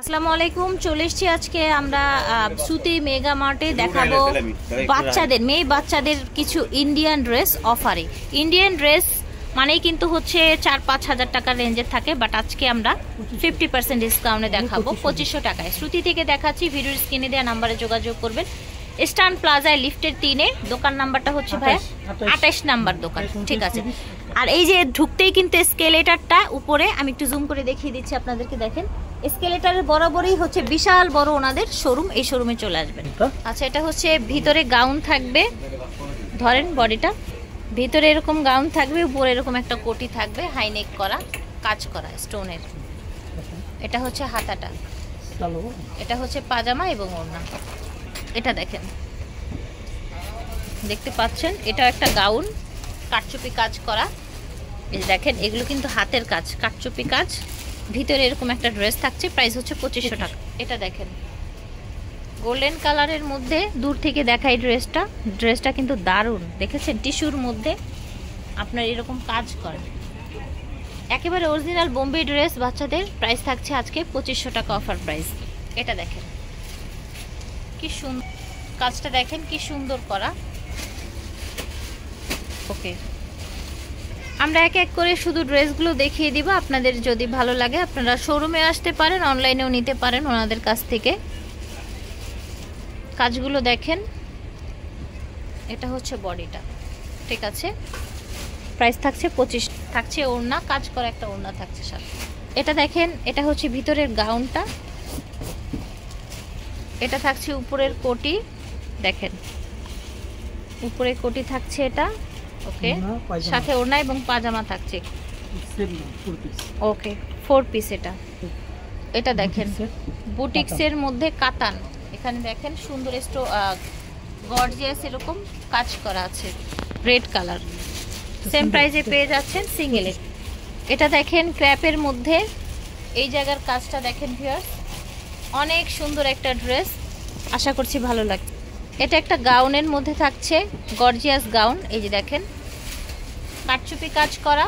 আসসালামু আলাইকুম, চলে এসেছি আজকে আমরা সুতি মেগা মার্টে দেখাবো বাচ্চাদের বাচ্চাদের কিছু ইন্ডিয়ান ড্রেস অফারে। ইন্ডিয়ান ড্রেস মানেই কিন্তু হচ্ছে 4-5 হাজার টাকার রেঞ্জের থাকে, বাট আজকে আমরা 50% ডিসকাউন্টে দেখাবো 2500 টাকায়। শ্রুতি থেকে দেখাচ্ছি, ভিডিওর স্ক্রিনে দেওয়া নাম্বারে যোগাযোগ করবেন। স্টান প্লাজায় লিফটের 3-এ, দোকান নাম্বারটা হচ্ছে ভাইয়া 28 নাম্বার দোকান, ঠিক আছে। আর এই যে ঢুকতেই কিন্তু স্কেলেটারটা উপরে, আমি একটু জুম করে দেখিয়ে দিচ্ছি আপনাদেরকে, দেখেন স্কেলেটারের বরাবরই হচ্ছে বিশাল বড় ওনাদের শোরুম, এই শোরুমে চলে আসবেন। আচ্ছা, এটা হচ্ছে ভিতরে গাউন থাকবে, ধরেন বডিটা ভিতরে এরকম গাউন থাকবে, উপরে এরকম একটা কোটি থাকবে, হাইনেক করা, কাজ করা স্টোনের। এটা হচ্ছে হাতাটা, এটা হচ্ছে পাজামা এবং ওড়না। এটা দেখেন, দেখতে পাচ্ছেন, এটা একটা গাউন কাটচুপি কাজ করা। এই দেখেন, এগুলো কিন্তু হাতের কাজ, কাটচুপি কাজ। ভিতরে এরকম একটা ড্রেস থাকছে, প্রাইস হচ্ছে 2500 টাকা। এটা দেখেন গোল্ডেন কালারের মধ্যে, দূর থেকে দেখাই ড্রেসটা কিন্তু দারুণ, দেখেছেন টিস্যুর মধ্যে আপনার এরকম কাজ করা, একেবারে অরিজিনাল বোম্বে ড্রেস বাচ্চাদের। প্রাইস থাকছে আজকে 2500 টাকা অফার প্রাইস। এটা দেখেন কি সুন্দর কাজটা, দেখেন কি সুন্দর করা। ওকে, আমরা এক এক করে শুধু ড্রেসগুলো দেখিয়ে দিব, আপনাদের যদি ভালো লাগে আপনারা শোরুমে আসতে পারেন, অনলাইনেও নিতে পারেন ওনাদের কাছ থেকে। কাজগুলো দেখেন, এটা হচ্ছে বডিটা, ঠিক আছে। প্রাইস থাকছে 25, থাকছে ওড়না, কাজ করা একটা ওড়না থাকছে সাথে। এটা দেখেন, এটা হচ্ছে ভিতরের গাউনটা, এটা থাকছে উপরের কোটি, দেখেন উপরে কোটি থাকছে এটা, ওকে, সাথে ওড়না এবং পাজামা থাকছে। ওকে, 4 পিস এটা। এটা দেখেন বুটিক্সের মধ্যে কাতান, এখানে দেখেন সুন্দর গর্জিয়াস এরকম কাজ করা আছে, রেড কালার। সেম প্রাইসে পেয়ে যাচ্ছেন সিঙ্গেলে। এটা দেখেন ক্র্যাপের মধ্যে, এই জায়গার কাজটা দেখেন ভিউয়ার্স, অনেক সুন্দর একটা ড্রেস, আশা করছি ভালো লাগবে। এটা একটা গাউনের মধ্যে থাকছে, গর্জিয়াস গাউন। এই যে দেখেন কাটচুপি কাজ করা,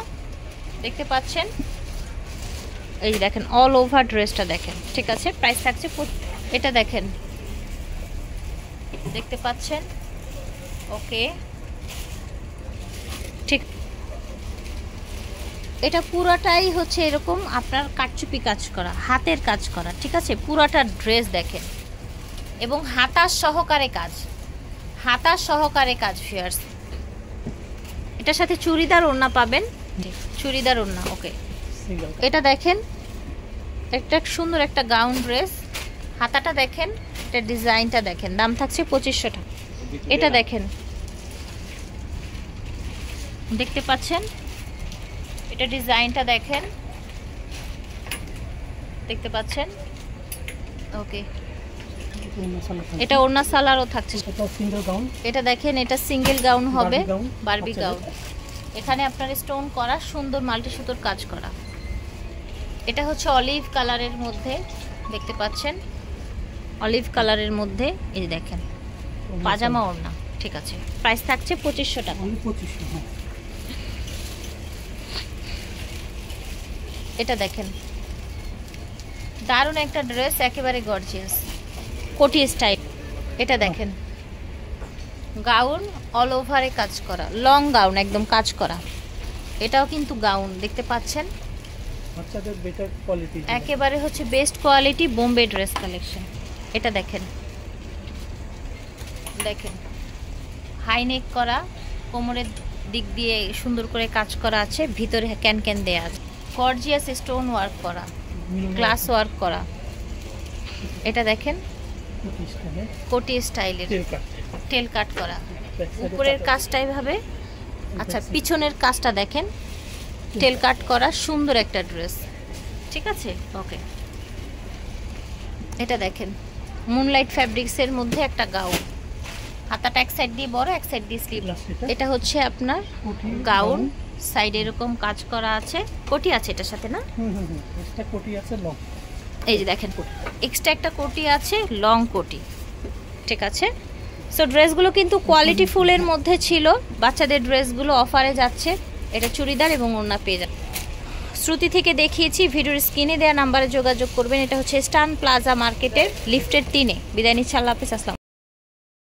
দেখতে পাচ্ছেন। এই যে দেখেন অল ওভার ড্রেসটা দেখেন, ঠিক আছে। প্রাইস থাকছে, এটা দেখেন, দেখতে পাচ্ছেন, ওকে, ঠিক। এটা পুরাটাই হচ্ছে এরকম আপনার কাটচুপি কাজ করা, হাতের কাজ করা, ঠিক আছে। পুরাটা ড্রেস দেখেন, এবং হাতা সহকারে কাজ, হাতা সহকারে কাজ ভিউয়ার্স। এটার সাথে চুড়িদার ওড়না পাবেন, চুড়িদার ওড়না, ওকে। এটা দেখেন, একটা সুন্দর একটা গাউন ড্রেস, হাতাটা দেখেন, এটা ডিজাইনটা দেখেন, দাম থাকছে 2500 টাকা। এটা দেখেন, দেখতে পাচ্ছেন, এটা ডিজাইনটা দেখেন, দেখতে পাচ্ছেন, ওকে। এটা ওড়না সালারও থাকছে। এটা দেখেন, এটা সিঙ্গেল গাউন হবে, বারবি গাউন। এখানে আপনার স্টোন করা, সুন্দর মাল্টি সুতোর কাজ করা। এটা হচ্ছে অলিভ কালারের মধ্যে, দেখতে পাচ্ছেন, অলিভ কালারের মধ্যে। এই দেখেন পাজামা ওড়না, ঠিক আছে। প্রাইস থাকছে 2500 টাকা। এটা দেখেন দারুণ একটা ড্রেস, একেবারে গর্জিয়াস কোটি স্টাইল। এটা দেখেন গাউন, অল ওভারে কাজ করা, লং গাউন একদম কাজ করা। এটাও কিন্তু গাউন, দেখতে পাচ্ছেন, একেবারে হচ্ছে best quality Bombay dress collection. এটা দেখেন, দেখেন হাইনেক করা, কোমরের দিক দিয়ে সুন্দর করে কাজ করা আছে, ভিতরে ক্যান ক্যান দেয়া আছে, গর্জিয়াস স্টোন ওয়ার্ক করা, গ্লাস ওয়ার্ক করা। এটা দেখেন কোটি স্টাইলের, টেল কাট করা, উপরের কাজটা এভাবে, আচ্ছা পিছনের কাজটা দেখেন, টেল কাট করা, সুন্দর একটা ড্রেস, ঠিক আছে, ওকে। এটা দেখেন মুনলাইট ফ্যাব্রিক্সের মধ্যে একটা গাউন, হাতাটা এক সাইড দিয়ে বড়, এক সাইড দিয়ে স্লিভ। এটা হচ্ছে আপনার গাউন, সাইডে এরকম কাজ করা আছে, কোটি আছে এটার সাথে, না কোটি আছে লং। এই যে দেখেন এক্সট্রা একটা কোটি আছে, লং কোটি, ঠিক আছে। সো ড্রেসগুলো কিন্তু কোয়ালিটি ফুলের মধ্যে ছিল, বাচ্চাদের ড্রেসগুলো অফারে যাচ্ছে। এটা চুড়িদার এবং ওড়না পেয়ে যাচ্ছে। শ্রুতি থেকে দেখিয়েছি, ভিডিওর স্ক্রিনে দেওয়া নাম্বারে যোগাযোগ করবেন। এটা হচ্ছে স্টান প্লাজা মার্কেটের লিফটের 3-এ। বিদায় নিচ্ছি, আল্লাহ হাফেজ, আসসালাম।